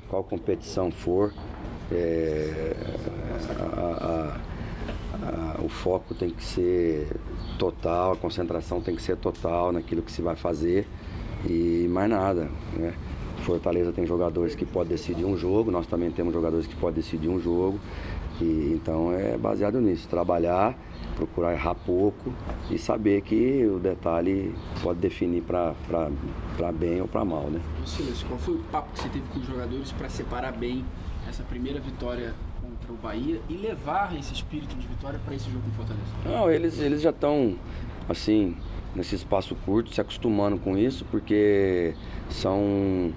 qual competição for, o foco tem que ser total, a concentração tem que ser total naquilo que se vai fazer e mais nada, né? Fortaleza tem jogadores que podem decidir um jogo, nós também temos jogadores que podem decidir um jogo, e então é baseado nisso, trabalhar, procurar errar pouco e saber que o detalhe pode definir para bem ou para mal, né? Silas, qual foi o papo que você teve com os jogadores para separar bem essa primeira vitória contra o Bahia e levar esse espírito de vitória para esse jogo com o Fortaleza? Não, eles já estão, assim, nesse espaço curto, se acostumando com isso, porque são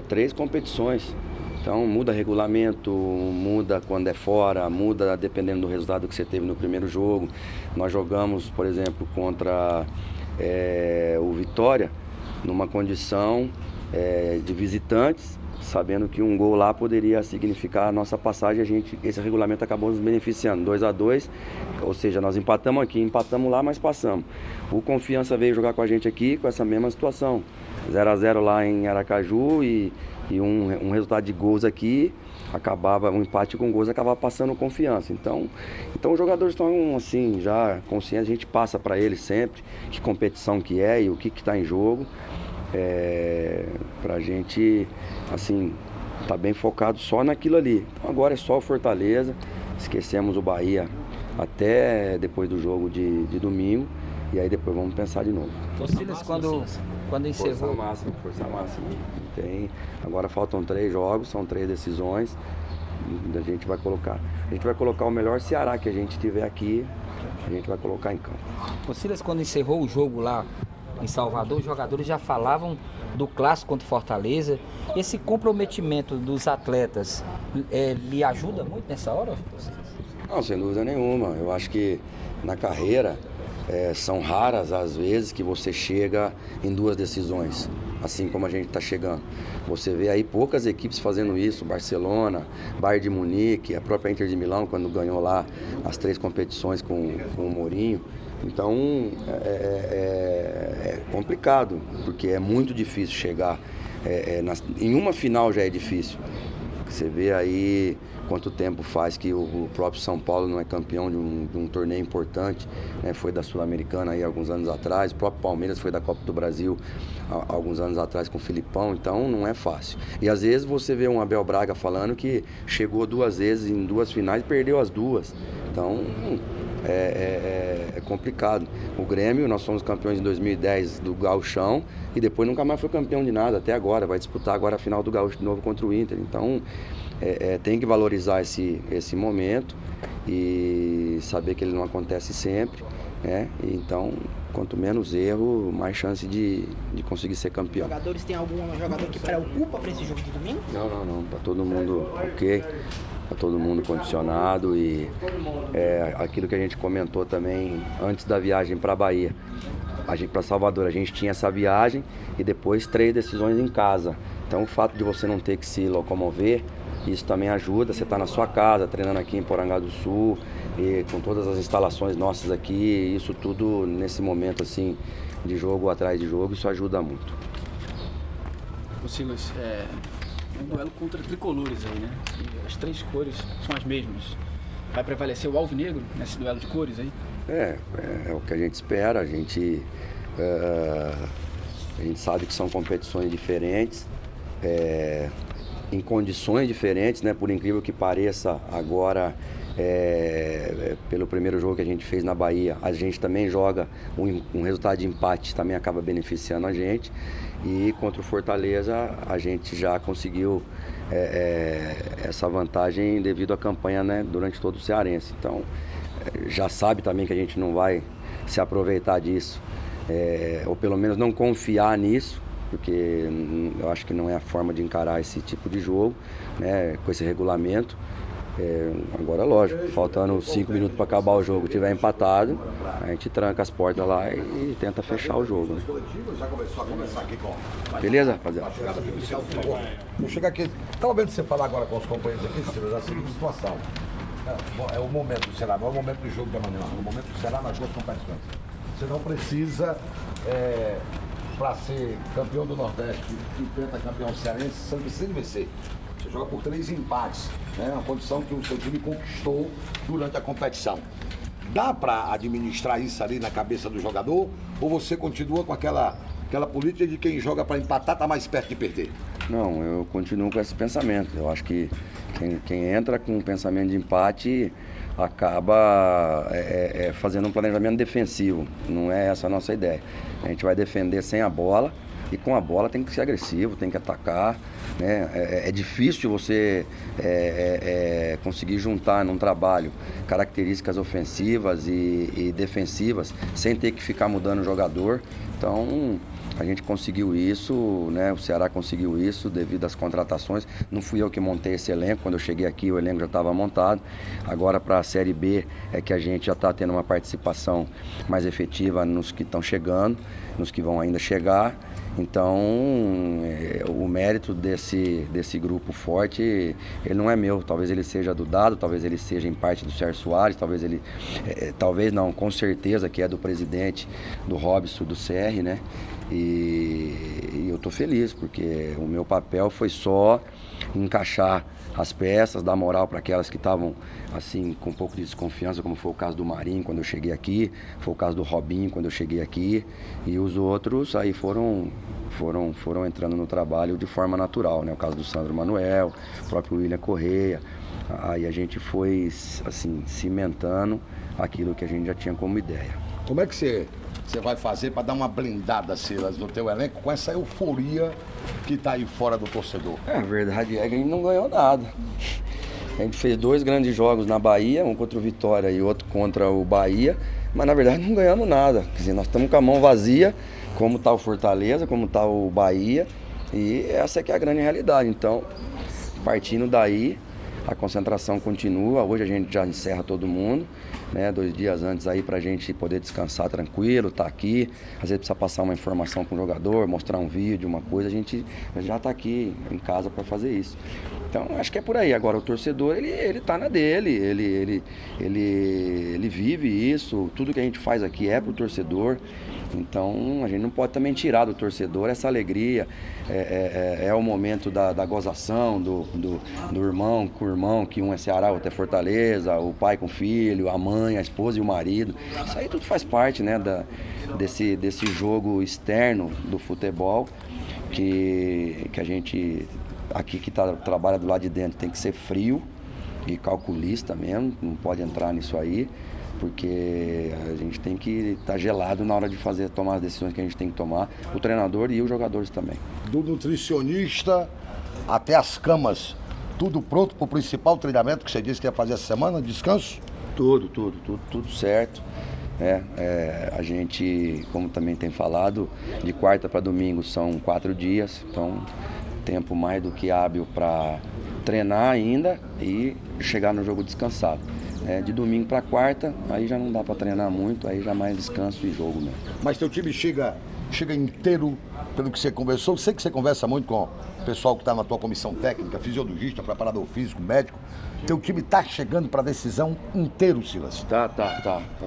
3 competições. Então muda regulamento, muda quando é fora, muda dependendo do resultado que você teve no primeiro jogo. Nós jogamos, por exemplo, contra o Vitória, numa condição de visitantes, sabendo que um gol lá poderia significar a nossa passagem. Esse regulamento acabou nos beneficiando, 2-2, ou seja, nós empatamos aqui, empatamos lá, mas passamos. O Confiança veio jogar com a gente aqui com essa mesma situação, 0-0 lá em Aracaju e um resultado de gols aqui, um empate com gols acabava passando Confiança. Então os jogadores estão assim, já conscientes, a gente passa para eles sempre que competição que é e o que está em jogo. Pra gente, assim, tá bem focado só naquilo ali. Então agora é só o Fortaleza, esquecemos o Bahia até depois do jogo de domingo, e aí depois vamos pensar de novo. O Silas, quando encerrou... Força máxima. Agora faltam 3 jogos, são 3 decisões, a gente vai colocar o melhor Ceará que a gente tiver aqui, a gente vai colocar em campo. O Silas, quando encerrou o jogo lá em Salvador, os jogadores já falavam do clássico contra o Fortaleza. Esse comprometimento dos atletas lhe ajuda muito nessa hora? Não, sem dúvida nenhuma. Eu acho que na carreira são raras as vezes que você chega em 2 decisões, assim como a gente está chegando. Você vê aí poucas equipes fazendo isso, Barcelona, Bayern de Munique, a própria Inter de Milão, quando ganhou lá as 3 competições com o Mourinho. Então é complicado, porque é muito difícil chegar, em uma final já é difícil. Você vê aí quanto tempo faz que o próprio São Paulo não é campeão de um torneio importante, né? Foi da Sul-Americana aí alguns anos atrás, o próprio Palmeiras foi da Copa do Brasil alguns anos atrás com o Filipão, então não é fácil. E às vezes você vê um Abel Braga falando que chegou 2 vezes em 2 finais e perdeu as 2. Então é complicado. O Grêmio, nós somos campeões em 2010 do Gauchão e depois nunca mais foi campeão de nada até agora. Vai disputar agora a final do Gaúcho de novo contra o Inter. Então tem que valorizar esse momento e saber que ele não acontece sempre, né? Então, quanto menos erro, mais chance de conseguir ser campeão. Os jogadores, tem algum jogador que preocupa para esse jogo de domingo? Não. Tá todo mundo ok. Tá todo mundo condicionado e aquilo que a gente comentou também antes da viagem para a Bahia, para Salvador, a gente tinha essa viagem e depois 3 decisões em casa. Então o fato de você não ter que se locomover, isso também ajuda. Você está na sua casa, treinando aqui em Porangá do Sul e com todas as instalações nossas aqui, isso tudo nesse momento assim de jogo atrás de jogo, isso ajuda muito. O Silas, um duelo contra tricolores aí, né? E as 3 cores são as mesmas. Vai prevalecer o alvinegro nesse duelo de cores aí? É o que a gente espera. A gente sabe que são competições diferentes, em condições diferentes, né? Por incrível que pareça, agora pelo primeiro jogo que a gente fez na Bahia, a gente também joga um resultado de empate, também acaba beneficiando a gente. E contra o Fortaleza a gente já conseguiu essa vantagem devido à campanha, né, durante todo o Cearense. Então já sabe também que a gente não vai se aproveitar disso, ou pelo menos não confiar nisso, porque eu acho que não é a forma de encarar esse tipo de jogo, né, com esse regulamento. Agora, lógico, faltando 5 minutos para acabar o jogo, tiver empatado, a gente tranca as portas lá e tenta fechar o jogo, né? Beleza, rapaziada? Vou chegar aqui. Estava vendo você falar agora com os companheiros aqui, Silas, da seguinte situação. É o momento do Ceará, não é o momento do jogo da manhã, é o momento do Ceará nas 2 competições. Você não precisa, para ser campeão do Nordeste e pentacampeão cearense, você não precisa vencer. Você joga por 3 empates, né? Uma condição que o seu time conquistou durante a competição. Dá para administrar isso ali na cabeça do jogador? Ou você continua com aquela política de quem joga para empatar está mais perto de perder? Não, eu continuo com esse pensamento. Eu acho que quem entra com um pensamento de empate acaba fazendo um planejamento defensivo. Não é essa a nossa ideia. A gente vai defender sem a bola e com a bola tem que ser agressivo, tem que atacar, né? É difícil você conseguir juntar num trabalho características ofensivas e defensivas sem ter que ficar mudando o jogador. Então, a gente conseguiu isso, né? O Ceará conseguiu isso devido às contratações. Não fui eu que montei esse elenco. Quando eu cheguei aqui, o elenco já estava montado. Agora, para a Série B, é que a gente já está tendo uma participação mais efetiva nos que estão chegando, nos que vão ainda chegar. Então, o mérito desse grupo forte, ele não é meu. Talvez ele seja do Dado, talvez ele seja em parte do Sérgio Soares, talvez não, com certeza que é do presidente, do Robson, do CR, né? E eu tô feliz, porque o meu papel foi só encaixar as peças, dar moral para aquelas que estavam assim com um pouco de desconfiança, como foi o caso do Marinho quando eu cheguei aqui, foi o caso do Robinho quando eu cheguei aqui, e os outros aí foram entrando no trabalho de forma natural, né? O caso do Sandro Manuel, o próprio William Correia. Aí a gente foi assim cimentando aquilo que a gente já tinha como ideia. Como é que você vai fazer para dar uma blindada, Silas, no teu elenco com essa euforia que está aí fora do torcedor? A verdade é que a gente não ganhou nada. A gente fez 2 grandes jogos na Bahia, um contra o Vitória e outro contra o Bahia, mas na verdade não ganhamos nada. Quer dizer, nós estamos com a mão vazia, como está o Fortaleza, como está o Bahia, e essa é que é a grande realidade. Então, partindo daí, a concentração continua. Hoje a gente já encerra todo mundo, né? 2 dias antes aí pra gente poder descansar tranquilo, tá aqui. Às vezes precisa passar uma informação com o jogador, mostrar um vídeo, uma coisa, a gente já tá aqui em casa para fazer isso. Então acho que é por aí. Agora o torcedor, ele tá na dele, ele vive isso, tudo que a gente faz aqui é pro torcedor. Então a gente não pode também tirar do torcedor essa alegria, é o momento da gozação, do irmão com o irmão, que um é Ceará, outro é Fortaleza, o pai com o filho, a mãe, a esposa e o marido. Isso aí tudo faz parte, né, desse jogo externo do futebol, que a gente aqui que trabalha do lado de dentro tem que ser frio e calculista mesmo, não pode entrar nisso aí, porque a gente tem que estar gelado na hora de tomar as decisões que a gente tem que tomar, o treinador e os jogadores também. Do nutricionista até as camas, tudo pronto para o principal treinamento que você disse que ia fazer essa semana? Descanso? Tudo certo. A gente, como também tem falado, de quarta para domingo são 4 dias, então tempo mais do que hábil para treinar ainda e chegar no jogo descansado. De domingo para quarta, aí já não dá para treinar muito, aí já mais descanso e jogo mesmo. Mas teu time chega inteiro, pelo que você conversou. Sei que você conversa muito com o pessoal que está na tua comissão técnica, fisiologista, preparador físico, médico. Teu time está chegando para a decisão inteiro, Silas? Tá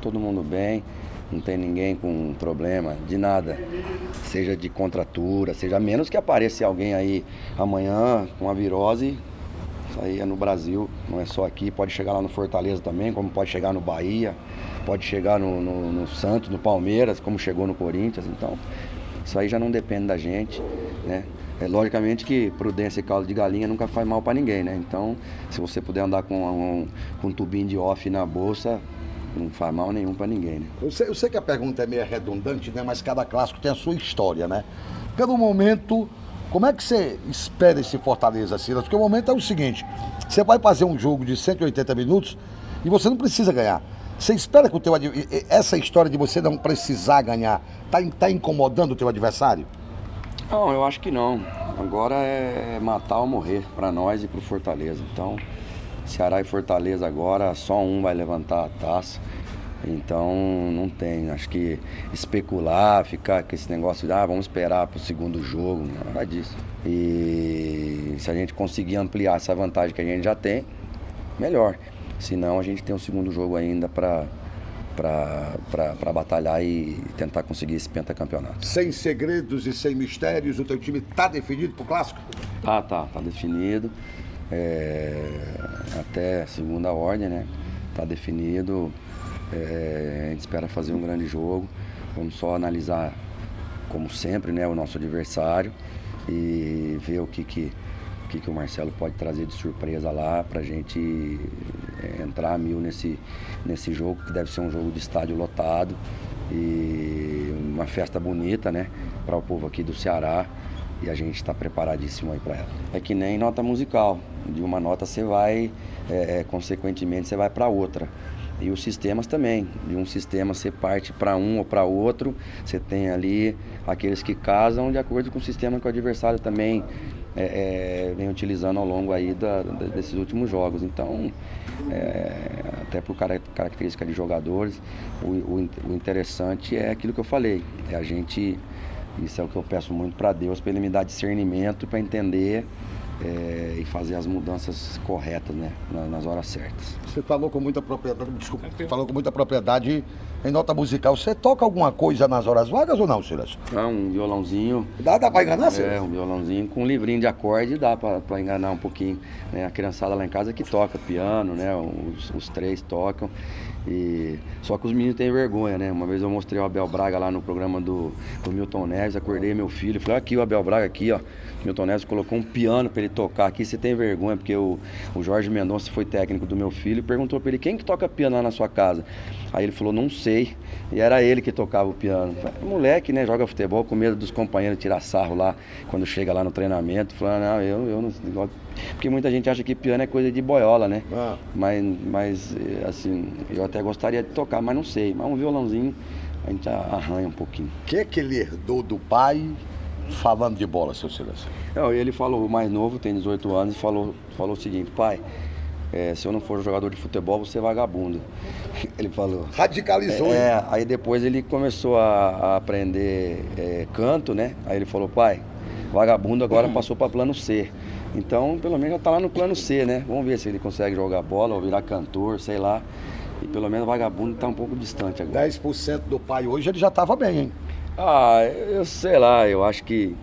todo mundo bem, não tem ninguém com problema de nada, seja de contratura, seja menos que apareça alguém aí amanhã com a virose. Isso aí é no Brasil, não é só aqui, pode chegar lá no Fortaleza também, como pode chegar no Bahia, pode chegar no Santos, no Palmeiras, como chegou no Corinthians. Então, isso aí já não depende da gente, né? Logicamente que prudência e caldo de galinha nunca faz mal para ninguém, né? Então, se você puder andar com um tubinho de off na bolsa, não faz mal nenhum para ninguém, né? Eu sei que a pergunta é meio redundante, né? Mas cada clássico tem a sua história, né? Pelo momento, como é que você espera esse Fortaleza, Silas? Porque o momento é o seguinte, você vai fazer um jogo de 180 minutos e você não precisa ganhar. Você espera que essa história de você não precisar ganhar tá incomodando o teu adversário? Não, eu acho que não. Agora é matar ou morrer para nós e para o Fortaleza. Então, Ceará e Fortaleza agora, só um vai levantar a taça. Então, não tem. Acho que especular, ficar com esse negócio de vamos esperar para o segundo jogo, nada disso. E se a gente conseguir ampliar essa vantagem que a gente já tem, melhor. Senão, a gente tem um segundo jogo ainda para para batalhar e tentar conseguir esse pentacampeonato. Sem segredos e sem mistérios, o teu time está definido pro Clássico? Tá definido. Até segunda ordem, né? Tá definido. A gente espera fazer um grande jogo. Vamos só analisar, como sempre, né, o nosso adversário e ver o que o Marcelo pode trazer de surpresa lá pra gente entrar a mil nesse jogo, que deve ser um jogo de estádio lotado e uma festa bonita, né, para o povo aqui do Ceará, e a gente está preparadíssimo aí para ela. É que nem nota musical, de uma nota você vai, consequentemente você vai para outra. E os sistemas também, de um sistema você parte para um ou para outro, você tem ali aqueles que casam de acordo com o sistema que o adversário também vem utilizando ao longo aí desses últimos jogos. Então, até por característica de jogadores, o interessante é aquilo que eu falei, a gente, isso é o que eu peço muito para Deus, para Ele me dar discernimento para entender e fazer as mudanças corretas, né, nas horas certas. Você falou com muita propriedade, desculpa, falou com muita propriedade em nota musical. Você toca alguma coisa nas horas vagas ou não, Silas? Um violãozinho. Dá pra enganar, Silas? Um violãozinho com um livrinho de acorde dá pra enganar um pouquinho, né? A criançada lá em casa que toca piano, né? Os três tocam. Só que os meninos têm vergonha, né? Uma vez eu mostrei o Abel Braga lá no programa do Milton Neves, acordei meu filho, falei, aqui o Abel Braga aqui, ó. Milton Neves colocou um piano pra ele tocar aqui, você tem vergonha, porque o Jorge Mendonça foi técnico do meu filho e perguntou pra ele, quem que toca piano lá na sua casa? Aí ele falou, não sei, e era ele que tocava o piano. Moleque, né, joga futebol com medo dos companheiros tirar sarro lá, quando chega lá no treinamento, falando, não, eu não... Porque muita gente acha que piano é coisa de boiola, né? Mas assim, eu até gostaria de tocar, mas não sei, mas um violãozinho a gente arranha um pouquinho. O que ele herdou do pai falando de bola, seu Silas? Ele falou, o mais novo, tem 18 anos, e falou o seguinte, pai, se eu não for jogador de futebol, você é vagabundo. Ele falou. Radicalizou. Aí depois ele começou a aprender canto, né? Aí ele falou, pai, vagabundo agora passou para plano C. Então, pelo menos já tá lá no plano C, né? Vamos ver se ele consegue jogar bola ou virar cantor, sei lá. E pelo menos o vagabundo tá um pouco distante agora. 10% do pai hoje ele já tava bem, hein? Eu sei lá, eu acho que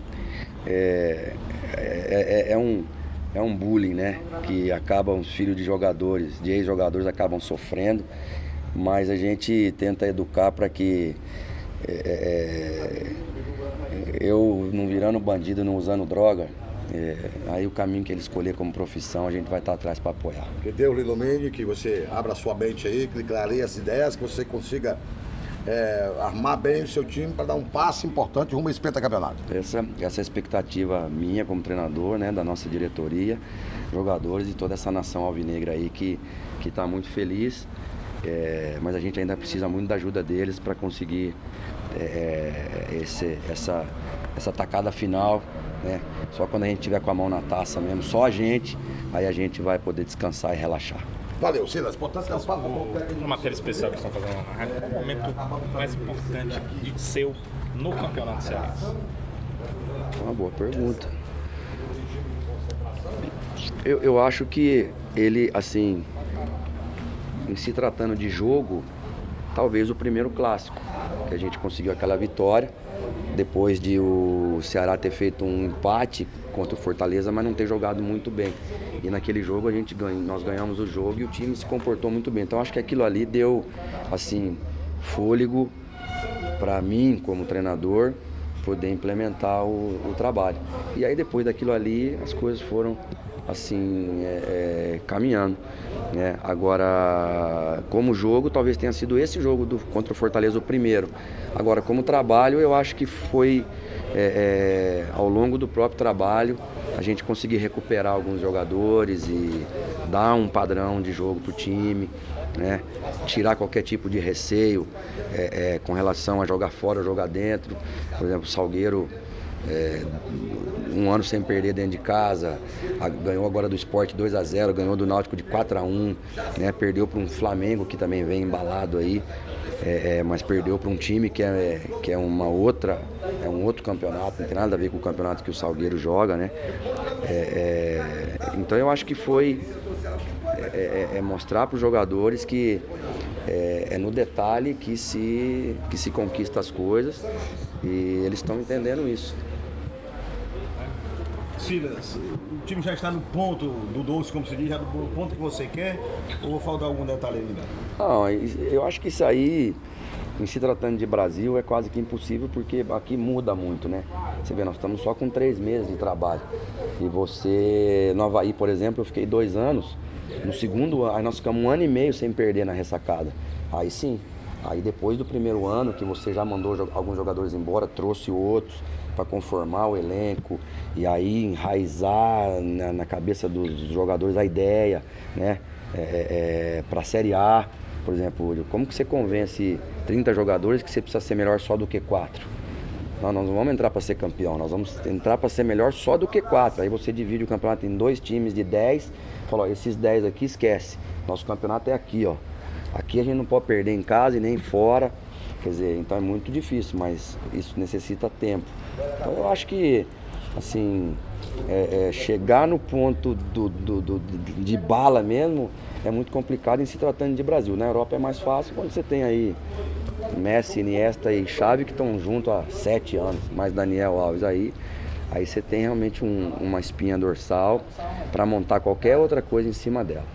é um bullying, né? Que acabam os filhos de jogadores, de ex-jogadores acabam sofrendo, mas a gente tenta educar para que eu não virando bandido, não usando droga, aí o caminho que ele escolher como profissão, a gente vai estar atrás para apoiar. Que Deus lhe ilumine, que você abra sua mente aí, que clareie as ideias, que você consiga armar bem o seu time para dar um passo importante rumo a esse pentacampeonato. Essa é a expectativa minha como treinador, né, da nossa diretoria, jogadores e toda essa nação alvinegra aí que está muito feliz, mas a gente ainda precisa muito da ajuda deles para conseguir essa tacada final, né? Só quando a gente tiver com a mão na taça mesmo, só a gente, aí a gente vai poder descansar e relaxar. Valeu, Silas. Portanto, uma matéria especial que estão fazendo na rádio, qual o momento mais importante seu no campeonato cearense? Uma boa pergunta. Eu acho que ele, assim, em se tratando de jogo, talvez o primeiro clássico, que a gente conseguiu aquela vitória, depois de o Ceará ter feito um empate contra o Fortaleza, mas não ter jogado muito bem. E naquele jogo nós ganhamos o jogo e o time se comportou muito bem. Então acho que aquilo ali deu, assim, fôlego para mim como treinador poder implementar o trabalho. E aí depois daquilo ali as coisas foram assim caminhando, né? Agora, como jogo, talvez tenha sido esse jogo contra o Fortaleza o primeiro. Agora, como trabalho, eu acho que foi ao longo do próprio trabalho a gente conseguir recuperar alguns jogadores e dar um padrão de jogo para o time, né? Tirar qualquer tipo de receio com relação a jogar fora ou jogar dentro. Por exemplo, o Salgueiro, um ano sem perder dentro de casa, ganhou agora do Sport 2-0, ganhou do Náutico de 4-1, né? Perdeu para um Flamengo que também vem embalado aí, mas perdeu para um time que é um outro campeonato, não tem nada a ver com o campeonato que o Salgueiro joga, né? Então eu acho que foi mostrar para os jogadores que é no detalhe que se conquista as coisas e eles estão entendendo isso. Silas, o time já está no ponto do doce, como se diz, já no ponto que você quer, ou falta algum detalhe ainda? Não, eu acho que isso aí, em se tratando de Brasil, é quase que impossível, porque aqui muda muito, né? Você vê, nós estamos só com 3 meses de trabalho. E você, no Avaí, por exemplo, eu fiquei 2 anos, no segundo ano, aí nós ficamos 1 ano e meio sem perder na ressacada. Aí sim, aí depois do primeiro ano, que você já mandou alguns jogadores embora, trouxe outros para conformar o elenco e aí enraizar na cabeça dos jogadores a ideia, né? Para a Série A, por exemplo, como que você convence 30 jogadores que você precisa ser melhor só do que 4? Nós não vamos entrar para ser campeão, nós vamos entrar para ser melhor só do que 4. Aí você divide o campeonato em 2 times de 10, fala, ó, esses 10 aqui esquece, nosso campeonato é aqui, ó. Aqui a gente não pode perder em casa e nem fora. Quer dizer, então é muito difícil, mas isso necessita tempo. Então eu acho que, assim, chegar no ponto de bala mesmo é muito complicado em se tratando de Brasil. Na Europa é mais fácil quando você tem aí Messi, Iniesta e Xavi que estão juntos há 7 anos, mais Daniel Alves aí você tem realmente uma espinha dorsal para montar qualquer outra coisa em cima dela.